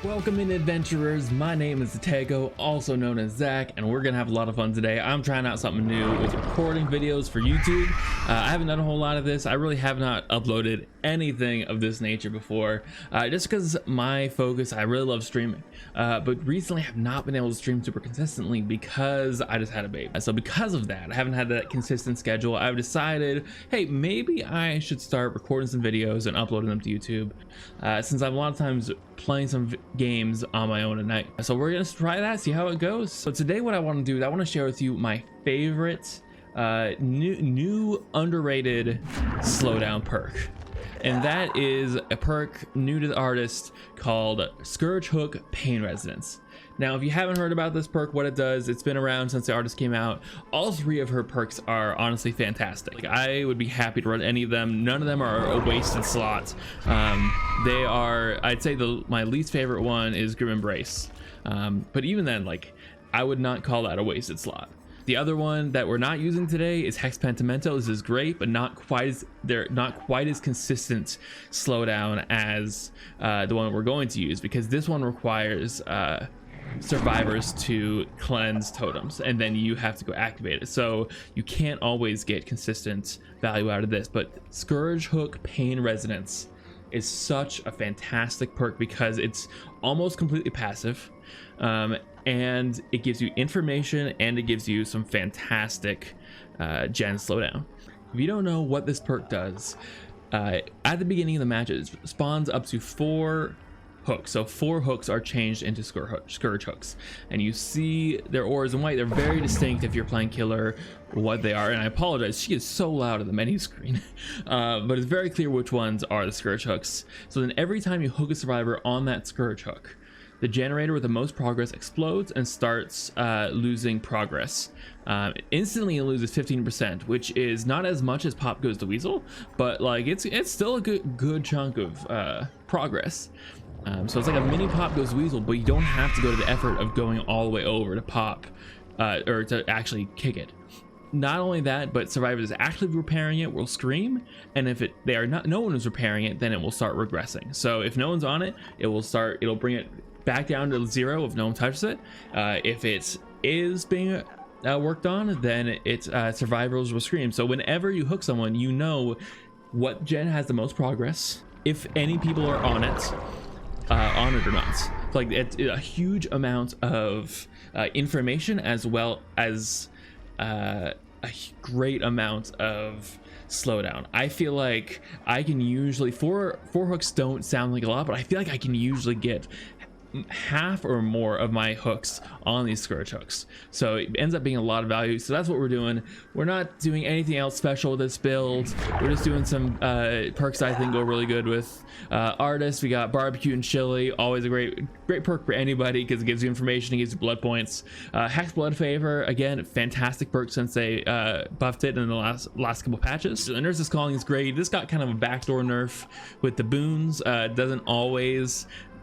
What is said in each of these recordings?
Welcome in, adventurers. My name is Tego, also known as Zach, and we're gonna have a lot of fun today. I'm trying out something new with recording videos for YouTube. I haven't done a whole lot of this. I really have not uploaded anything of this nature before, just because my focus, I really love streaming, but recently I have not been able to stream super consistently because I just had a baby. So because of that, I haven't had that consistent schedule. I've decided, hey, maybe I should start recording some videos and uploading them to YouTube, since I'm a lot of times playing some games on my own at night. So we're gonna try that, see how it goes. So today what I want to do is I want to share with you my favorite new underrated slowdown perk, and that is a perk new to the artist called Scourge Hook Pain Resonance. Now, if you haven't heard about this perk, what it does, it's been around since the artist came out. All three of her perks are honestly fantastic. Like, I would be happy to run any of them. None of them are a wasted slot. They are, I'd say my least favorite one is Grim Embrace. But even then, like, I would not call that a wasted slot. The other one that we're not using today is Hex Pentimento. This is great, but they're not quite as consistent slowdown as the one we're going to use, because this one requires survivors to cleanse totems, and then you have to go activate it. So you can't always get consistent value out of this. But Scourge Hook Pain Resonance is such a fantastic perk because it's almost completely passive. And it gives you information, and it gives you some fantastic gen slowdown. If you don't know what this perk does, at the beginning of the match it spawns up to 4 hooks. So 4 hooks are changed into Scourge hooks, and you see their auras in white. They're very distinct if you're playing killer what they are, and I apologize, she is so loud on the menu screen. But it's very clear which ones are the Scourge hooks. So then every time you hook a survivor on that Scourge hook, the generator with the most progress explodes and starts losing progress. Instantly it loses 15%, which is not as much as Pop Goes the Weasel, but like it's still a good chunk of progress. So it's like a mini Pop Goes Weasel, but you don't have to go to the effort of going all the way over to pop or to actually kick it. Not only that, but survivors actively repairing it will scream, and if no one is repairing it, then it will start regressing. So if no one's on it, it'll bring it back down to 0 if no one touches it. If it is being worked on, then survivors will scream. So whenever you hook someone, you know what gen has the most progress, if any people are on it or not. Like, it's a huge amount of information, as well as a great amount of slowdown. I feel like I can usually, four hooks don't sound like a lot, but I feel like I can usually get half or more of my hooks on these Scourge hooks, so it ends up being a lot of value. So that's what we're doing. We're not doing anything else special with this build. We're just doing some perks I think go really good with artists. We got Barbecue and Chili, always a great perk for anybody because it gives you information, it gives you blood points. Hex Blood Favor, again, fantastic perk since they buffed it in the last couple patches. The Nurse's Calling is great. This got kind of a backdoor nerf with the boons.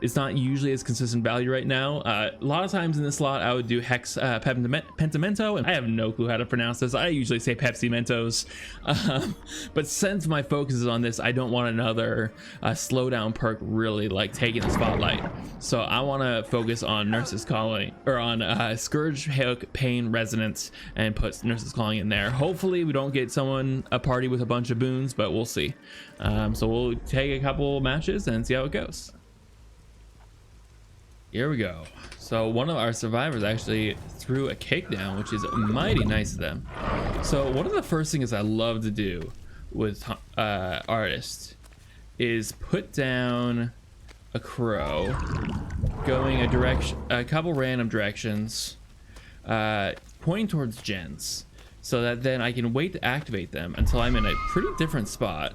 It's not usually as consistent value right now. A lot of times in this slot I would do Hex Pentimento, and I have no clue how to pronounce this. I usually say Pepsi Mentos, but since my focus is on this, I don't want another slowdown perk really like taking the spotlight. So I want to focus on Nurse's Calling, or on Scourge Hook Pain Resonance, and put Nurse's Calling in there. Hopefully we don't get a party with a bunch of boons, but we'll see. So we'll take a couple matches and see how it goes. Here we go. So one of our survivors actually threw a cake down, which is mighty nice of them. So one of the first things I love to do with artists is put down a crow going a couple random directions, pointing towards gens, so that then I can wait to activate them until I'm in a pretty different spot,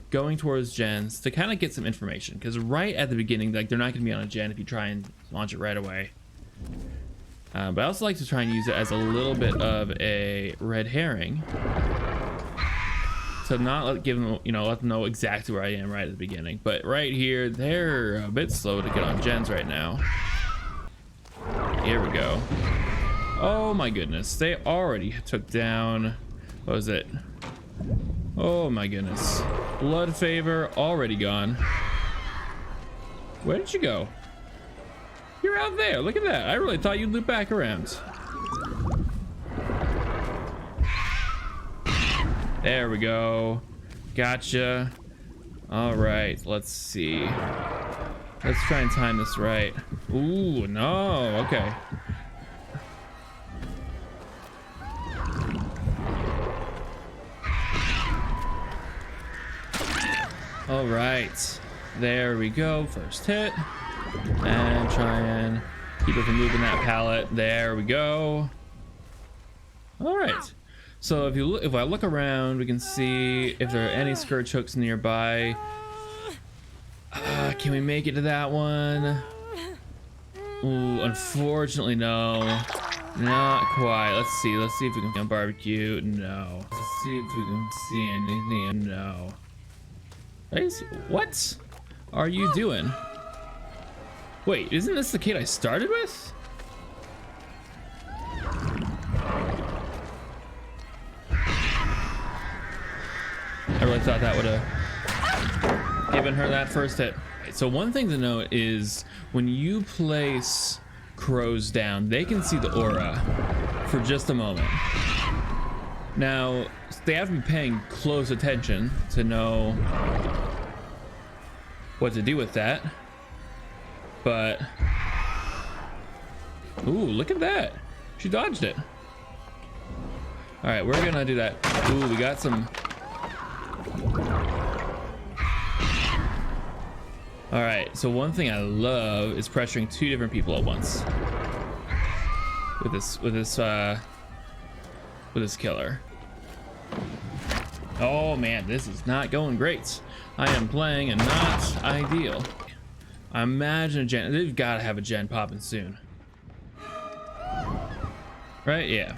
going towards gens to kind of get some information, because right at the beginning, like, they're not going to be on a gen if you try and launch it right away. But I also like to try and use it as a little bit of a red herring to not let them know exactly where I am right at the beginning. But right here, they're a bit slow to get on gens right now. Here we go. Oh my goodness, they already took down, what was it? Oh my goodness. Blood Favor already gone. Where did you go? You're out there. Look at that. I really thought you'd loop back around. There we go. Gotcha. All right, let's see. Let's try and time this right. Ooh, no. Okay. All right. There we go. First hit. And try and keep it from moving that pallet. There we go. All right. So if I look around, we can see if there are any Scourge hooks nearby. Can we make it to that one? Ooh, unfortunately, no. Not quite. Let's see if we can barbecue. No. Let's see if we can see anything. No. What are you doing? Wait, isn't this the kid I started with? I really thought that would have given her that first hit. So one thing to note is when you place crows down, they can see the aura for just a moment. Now, they have to be paying close attention to know what to do with that. But, ooh, look at that. She dodged it. All right, we're gonna do that. Ooh, we got some. All right, so one thing I love is pressuring two different people at once with this killer. Oh man, this is not going great. I am playing and not ideal. I imagine a gen. They've got to have a gen popping soon, right? Yeah,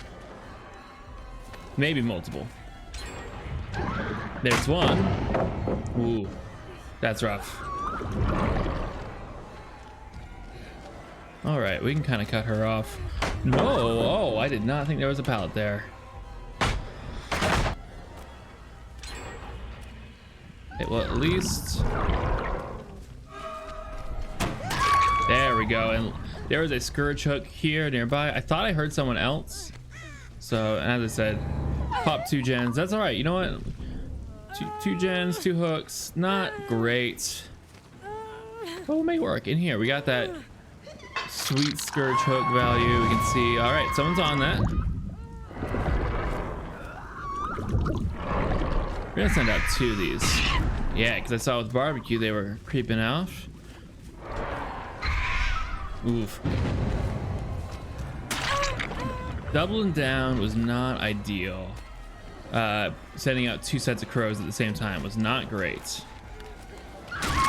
maybe multiple. There's one. Ooh, that's rough. All right, we can kind of cut her off. No, oh, I did not think there was a pallet there. Okay, well, at least there we go. And there was a Scourge hook here nearby. I thought I heard someone else. So, as I said, pop 2 gens. That's all right. You know what? Two gens, 2 hooks. Not great. But we'll make it work. In here, we got that sweet Scourge hook value. We can see. All right, someone's on that. We're gonna send out 2 of these. Yeah, because I saw with barbecue they were creeping out. Oof. Doubling down was not ideal. Sending out 2 sets of crows at the same time was not great.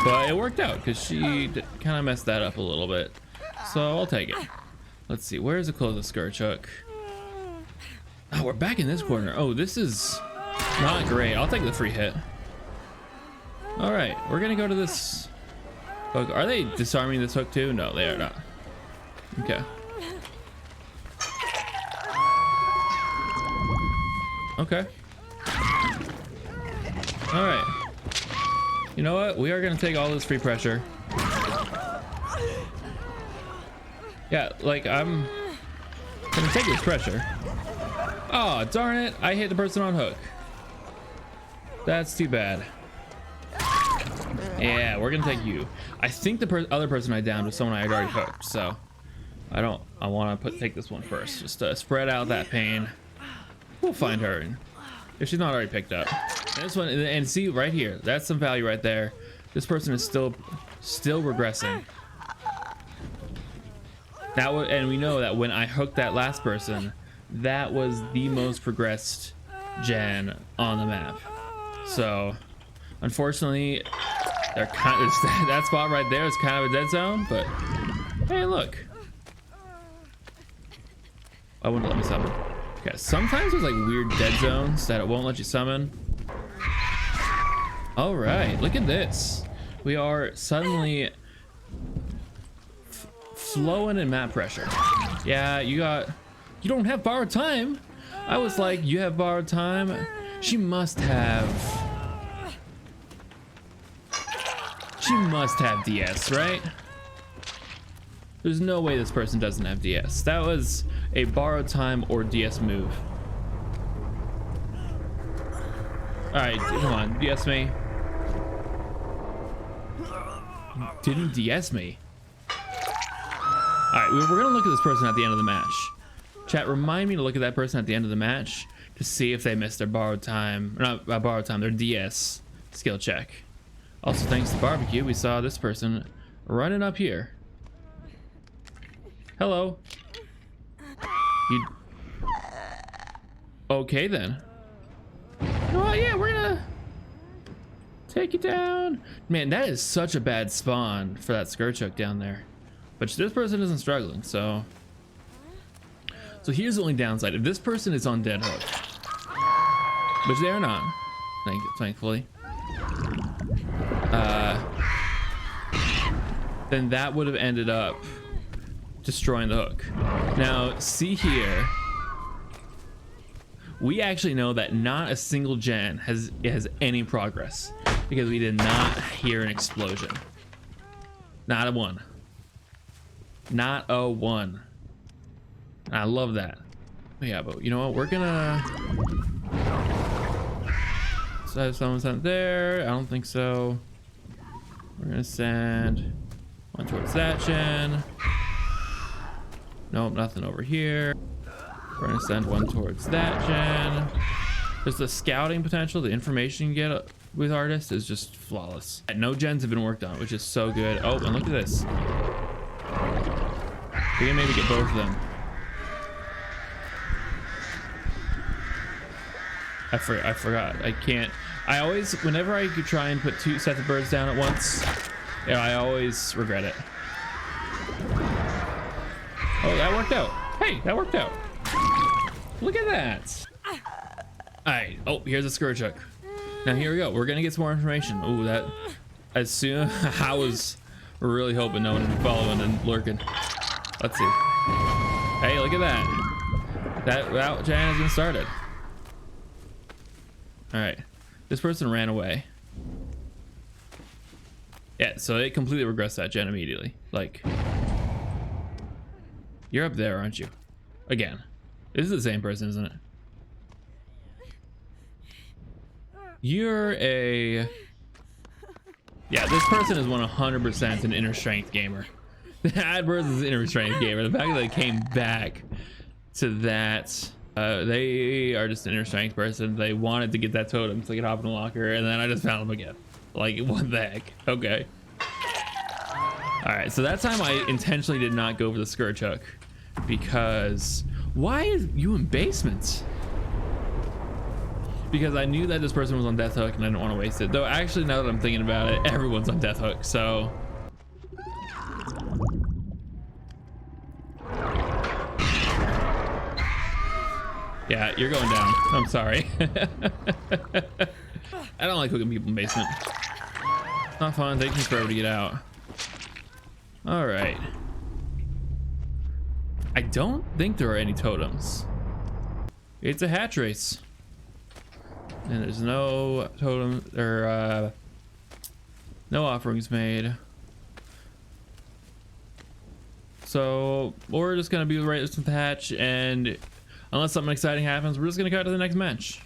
But it worked out because she kind of messed that up a little bit. So I'll take it. Let's see, where's the closest Scourge hook? Oh, we're back in this corner. Oh, this is not great. I'll take the free hit. All right, we're gonna go to this hook. Are they disarming this hook too? No, they are not. Okay. Okay. All right. You know what? We are gonna take all this free pressure. Yeah, like I'm gonna take this pressure. Oh, darn it. I hit the person on hook. That's too bad. Yeah, we're gonna take you. I think the other person I downed was someone I had already hooked, so I want to take this one first, just to spread out that pain. We'll find her if she's not already picked up. And this one, and see right here, that's some value right there. This person is still regressing. And we know that when I hooked that last person, that was the most progressed gen on the map. So, unfortunately, they're kind of, that spot right there is kind of a dead zone. But hey, look, I wouldn't let me summon. Okay, sometimes there's like weird dead zones that it won't let you summon. All right, look at this. We are suddenly flowing in map pressure. Yeah, you don't have borrowed time. I was like, you have borrowed time. She must have DS, right? There's no way this person doesn't have DS. That was a borrowed time or DS move. All right, come on, DS me. Didn't DS me. All right, we're gonna look at this person at the end of the match. Chat, remind me to look at that person at the end of the match to see if they missed their borrowed time, or not borrowed time, their DS skill check. Also, thanks to barbecue, we saw this person running up here. Hello. You... Okay then. Oh yeah, we're gonna take you down. Man, that is such a bad spawn for that Scourge hook down there. But this person isn't struggling, so here's the only downside. If this person is on dead hook, which they are not, thankfully, then that would have ended up destroying the hook. Now, see here, we actually know that not a single gen has any progress because we did not hear an explosion. Not a one. Not a one. I love that. Yeah, but you know what? We're gonna... So have someone sent there? I don't think so. We're gonna send one towards that gen. Nope, nothing over here. We're gonna send one towards that gen. There's the scouting potential, the information you get with artists is just flawless. No gens have been worked on, which is so good. Oh, and look at this. We can maybe get both of them. I forgot. I can't. I always, whenever I could try and put two sets of birds down at once, yeah, I always regret it. Oh, that worked out. Hey, that worked out. Look at that. All right. Oh, here's a Scourge hook. Now here we go. We're gonna get some more information. Oh, that. As soon I was really hoping no one would be following and lurking. Let's see. Hey, look at that. That Jan has been started. All right. This person ran away. Yeah, so it completely regressed that gen immediately. Like, you're up there, aren't you? Again. This is the same person, isn't it? You're a... Yeah, this person is 100% an inner strength gamer. That person is an inner strength gamer. The fact that they came back to that, they are just an inner strength person. They wanted to get that totem so they could hop in a locker, and then I just found them again. Like, what the heck? Okay. All right, so that time I intentionally did not go for the Scourge hook because why is you in basements? Because I knew that this person was on death hook and I didn't want to waste it. Though actually, now that I'm thinking about it, everyone's on death hook, so. Yeah, you're going down. I'm sorry. I don't like hooking people in basement. Not fun. Taking forever to get out. All right. I don't think there are any totems. It's a hatch race. And there's no totem or no offerings made. So we're just gonna be right with the hatch, and unless something exciting happens, we're just gonna cut to the next match.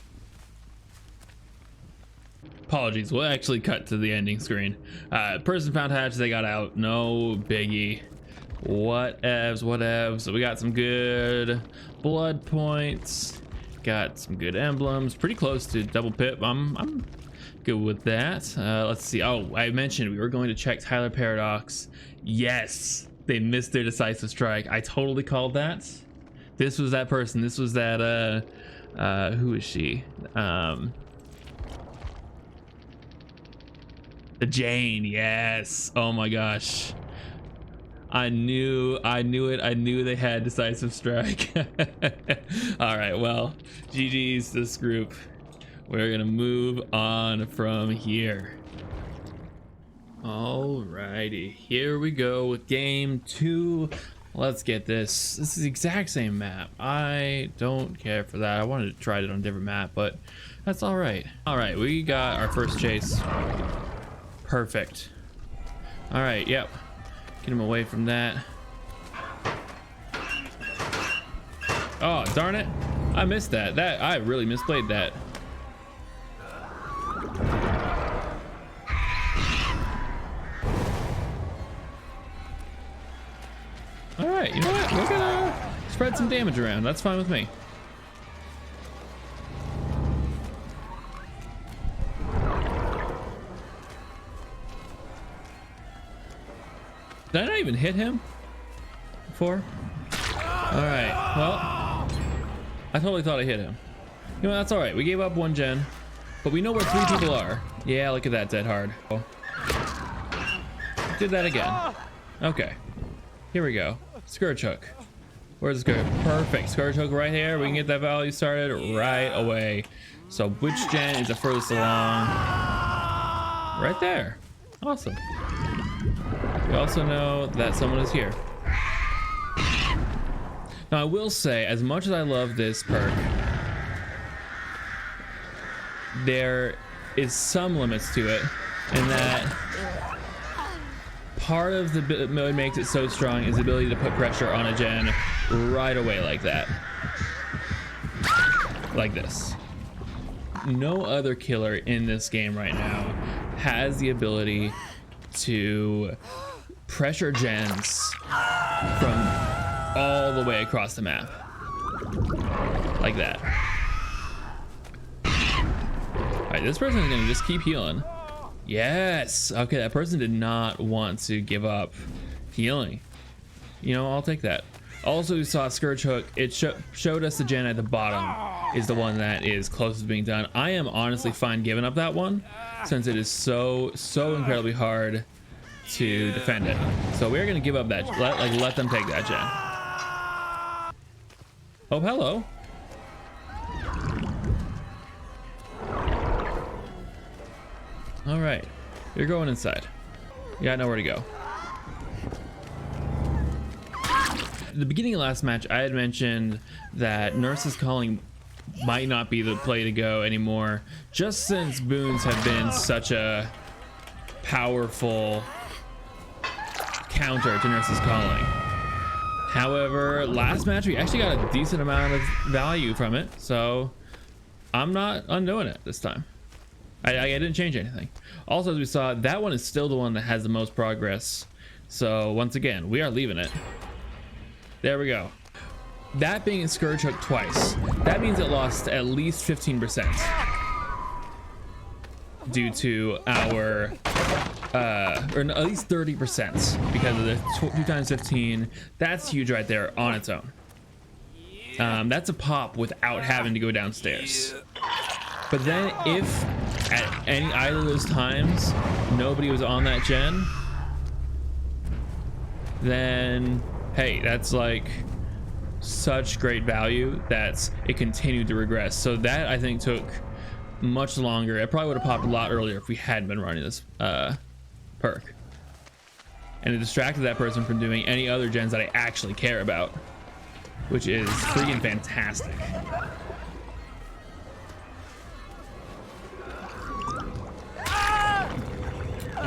Apologies, we'll actually cut to the ending screen. Person found hatch, they got out, no biggie. Whatevs. So we got some good blood points, got some good emblems, pretty close to double pip. I'm good with that. Let's see. Oh, I mentioned we were going to check Tyler Paradox. Yes, they missed their decisive strike. I totally called that. This was that person. This was that who is she? The Jane. Yes. Oh my gosh. I knew it. I knew they had decisive strike. All right, well, GG's this group. We're gonna move on from here. Alrighty, here we go with game 2. Let's get this. This is the exact same map. I don't care for that. I wanted to try it on a different map, but that's all right. All right, we got our first chase. Perfect. All right, yep. Get him away from that. Oh, darn it. I missed that. I really misplayed that. All right, you know what? We're gonna spread some damage around. That's fine with me. Did I not even hit him before? All right, well, I totally thought I hit him. You know, that's all right. We gave up one gen, but we know where 3 people are. Yeah, look at that, dead hard. Oh. Did that again. Okay, here we go. Scourge hook. Where's the Scourge? Perfect. Scourge hook right here. We can get that value started right away. So which gen is the furthest along? Right there. Awesome. We also know that someone is here. Now I will say, as much as I love this perk, there is some limits to it, in that part of what makes it so strong is the ability to put pressure on a gen right away like that. Like this. No other killer in this game right now has the ability to pressure gens from all the way across the map. Like that. Alright, this person is gonna just keep healing. Yes! Okay, that person did not want to give up healing. You know, I'll take that. Also, we saw Scourge hook. It showed us the gen at the bottom is the one that is closest to being done. I am honestly fine giving up that one, since it is so incredibly hard to defend it. So we're gonna give up that. Let them take that gen. Oh, hello. All right, you're going inside. You got nowhere to go. At the beginning of last match, I had mentioned that Nurse's Calling might not be the play to go anymore, just since boons have been such a powerful counter to Nurse's Calling. However, last match we actually got a decent amount of value from it, so I'm not undoing it this time. I didn't change anything. Also, as we saw, that one is still the one that has the most progress. So once again, we are leaving it. There we go. That being a Scourge hook twice, that means it lost at least 15% due to our, or at least 30% because of the 2 times 15. That's huge right there on its own. That's a pop without having to go downstairs. But then if at either of those times nobody was on that gen, then hey, that's like such great value that it continued to regress. So that I think took much longer. It probably would have popped a lot earlier if we hadn't been running this perk, and it distracted that person from doing any other gens that I actually care about, which is freaking fantastic.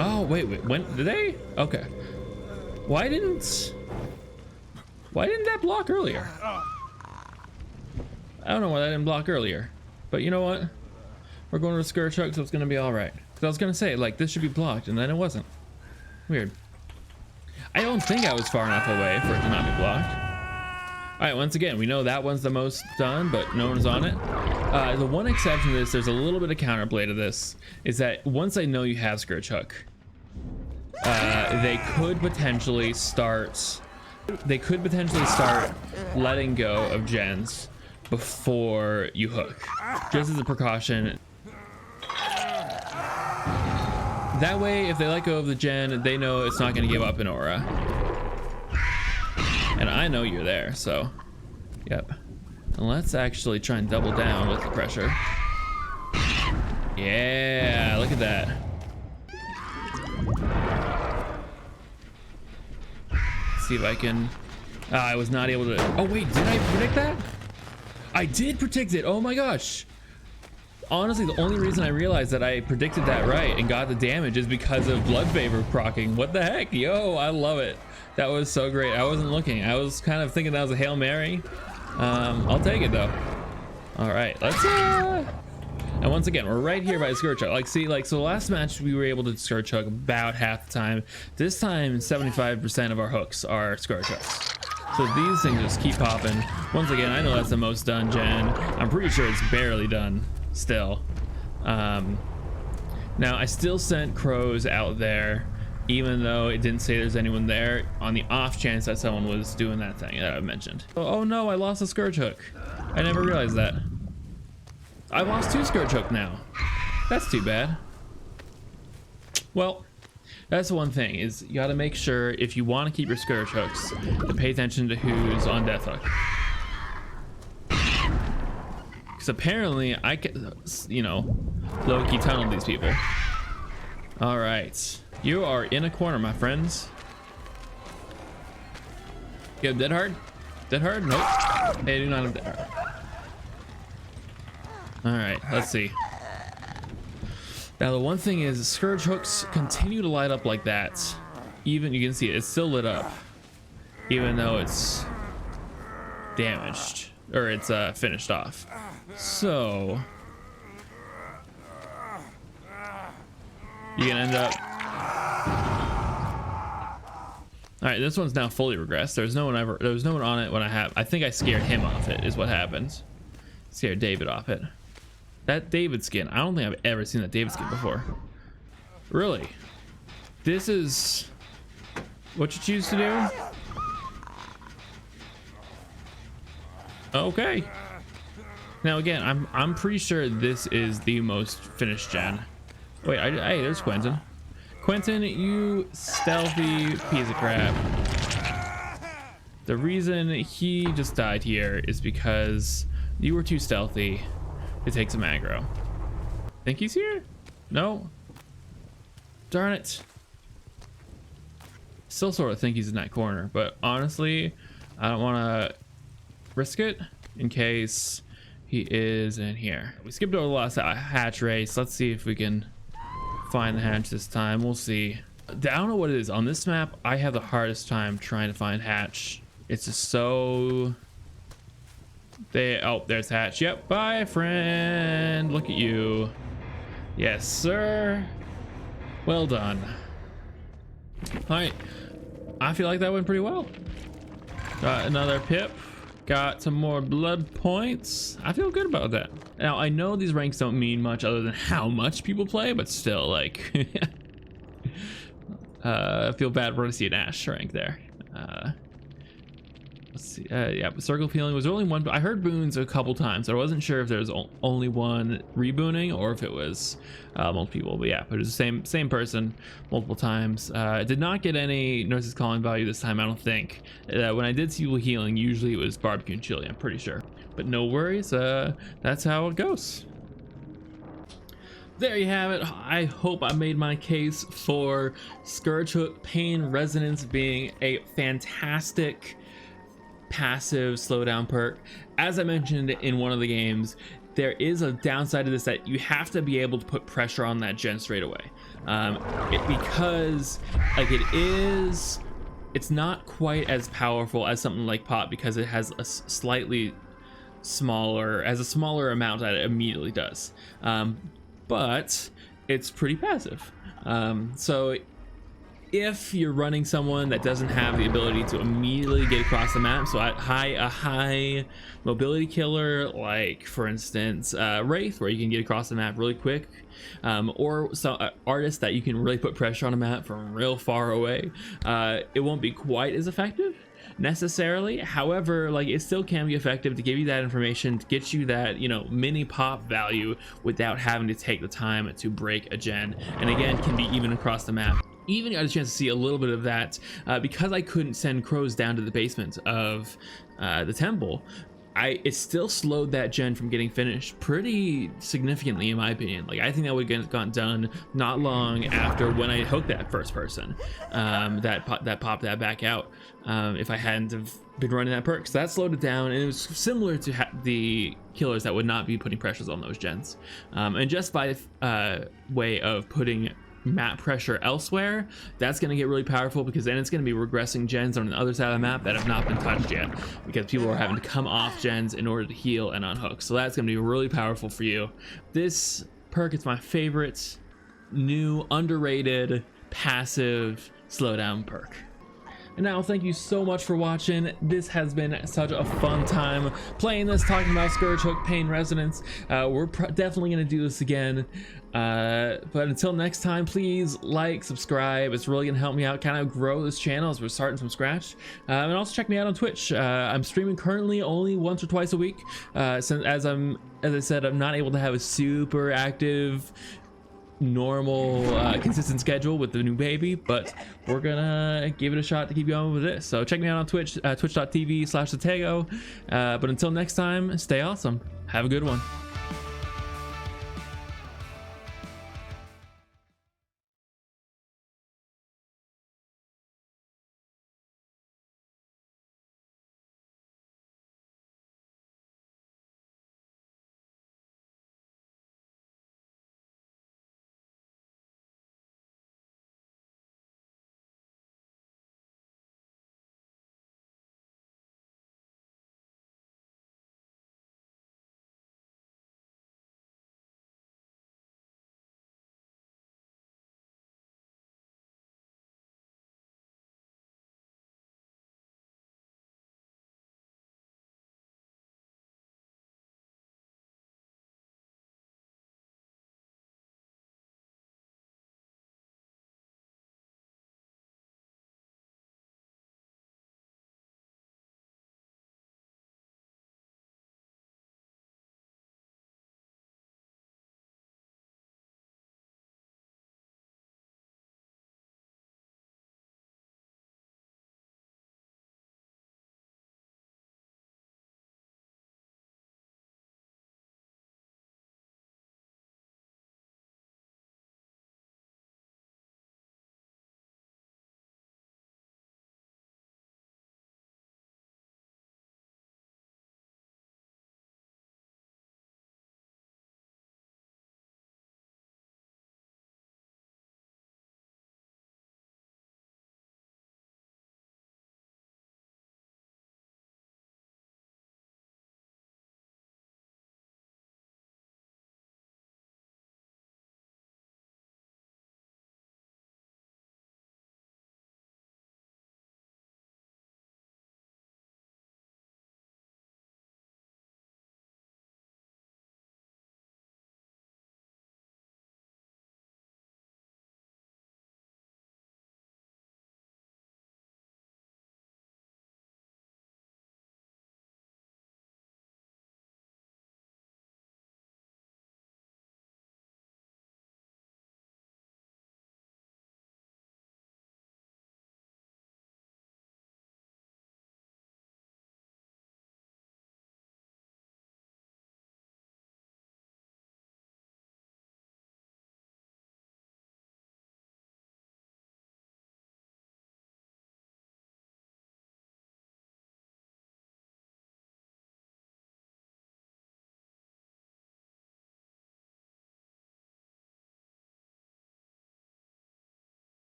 Oh wait, when did they? Okay. Why didn't that block earlier? I don't know why that didn't block earlier, but you know what? We're going to the Scourge hook, so it's gonna be all right. Because I was gonna say, like, this should be blocked, and then it wasn't. Weird. I don't think I was far enough away for it to not be blocked. All right, once again, we know that one's the most done, but no one's on it. The one exception to this, there's a little bit of counterplay to this, is that once they know you have Scourge hook, they could potentially start letting go of gens before you hook, just as a precaution. That way, if they let go of the gen, they know it's not going to give up an aura. And I know you're there, so yep. And let's actually try and double down with the pressure. Yeah, look at that. See if I can. I was not able to. Oh wait, did I predict that? I did predict it. Oh my gosh. Honestly, the only reason I realized that I predicted that right and got the damage is because of Blood Favor proccing. What the heck? Yo, I love it. That was so great. I wasn't looking. I was kind of thinking that was a Hail Mary, I'll take it though. All right, let's and once again, we're right here by the Scourge hook. Like, see, like, so last match we were able to Scourge hook about half the time. This time, 75% of our hooks are Scourge hooks. So these things just keep popping. Once again, I know that's the most done gen. I'm pretty sure it's barely done still. Now, I still sent crows out there, even though it didn't say there's anyone there, on the off chance that someone was doing that thing that I mentioned. Oh no, I lost a Scourge hook. I never realized that. I lost 2 Scourge hook now. That's too bad. Well, that's the one thing, is you gotta make sure, if you want to keep your Scourge hooks, to pay attention to who's on death hook. Because apparently I can, you know, low-key tunnel these people. All right, you are in a corner, my friends. You have dead hard? Dead hard? Nope. Hey, I do not have dead hard. All right, let's see. Now the one thing is, Scourge hooks continue to light up like that. Even, you can see it's still lit up, even though it's damaged, or it's finished off. So you can end up. All right, this one's now fully regressed. There was no one on it when I think I scared him off it, is what happened. Scared David off it. That David skin, I don't think I've ever seen that David skin before. Really? This is what you choose to do? Okay. Now again, I'm pretty sure this is the most finished gen. Wait, hey, there's Quentin. Quentin, you stealthy piece of crap. The reason he just died here is because you were too stealthy to take some aggro. Think he's here? No. Darn it. Still sort of think he's in that corner, but honestly, I don't want to risk it in case he is in here. We skipped over the last hatch race. Let's see if we can find the hatch this time. We'll see. I don't know what it is. On this map, I have the hardest time trying to find hatch. It's just so... Oh, there's hatch. Yep, bye friend. Look at you. Yes sir, well done. All right, I feel like that went pretty well. Got another pip, got some more blood points. I feel good about that. Now I know these ranks don't mean much other than how much people play, but still, like I feel bad when I see an Ash rank there. Let's see. Yeah, but circle healing was only one. I heard boons a couple times, so I wasn't sure if there was only one rebooning or if it was multiple people. But yeah, but it was the same person multiple times. Did not get any nurse's calling value this time, I don't think. When I did see people healing, usually it was barbecue and chili, I'm pretty sure. But no worries. That's how it goes. There you have it. I hope I made my case for Scourge Hook Pain Resonance being a fantastic passive slowdown perk. As I mentioned in one of the games, there is a downside to this, that you have to be able to put pressure on that gen straight away, because like it's not quite as powerful as something like pop, because it has a slightly smaller amount that it immediately does, but it's pretty passive. So if you're running someone that doesn't have the ability to immediately get across the map, so a high mobility killer, like for instance Wraith, where you can get across the map really quick, or some artists that you can really put pressure on a map from real far away, it won't be quite as effective necessarily. However, like, it still can be effective to give you that information, to get you that, you know, mini pop value without having to take the time to break a gen, and again can be even across the map. Even got a chance to see a little bit of that because I couldn't send crows down to the basement of the temple. It still slowed that gen from getting finished pretty significantly, in my opinion. Like, I think that would have gotten done not long after when I hooked that first person that popped that back out, if I hadn't have been running that perk. So that slowed it down, and it was similar to the killers that would not be putting pressures on those gens, and just by way of putting map pressure elsewhere, that's going to get really powerful, because then it's going to be regressing gens on the other side of the map that have not been touched yet, because people are having to come off gens in order to heal and unhook. So that's going to be really powerful for you. This perk is my favorite new underrated passive slowdown perk. And now, thank you so much for watching. This has been such a fun time playing this, talking about Scourge Hook Pain Resonance. We're definitely going to do this again. But until next time, please like, subscribe. It's really going to help me out, kind of grow this channel as we're starting from scratch. And also check me out on Twitch. I'm streaming currently only once or twice a week. Since as I said, I'm not able to have a super active normal consistent schedule with the new baby, but we're gonna give it a shot to keep going with this. So check me out on Twitch, twitch.tv/Zatego. But until next time, stay awesome. Have a good one.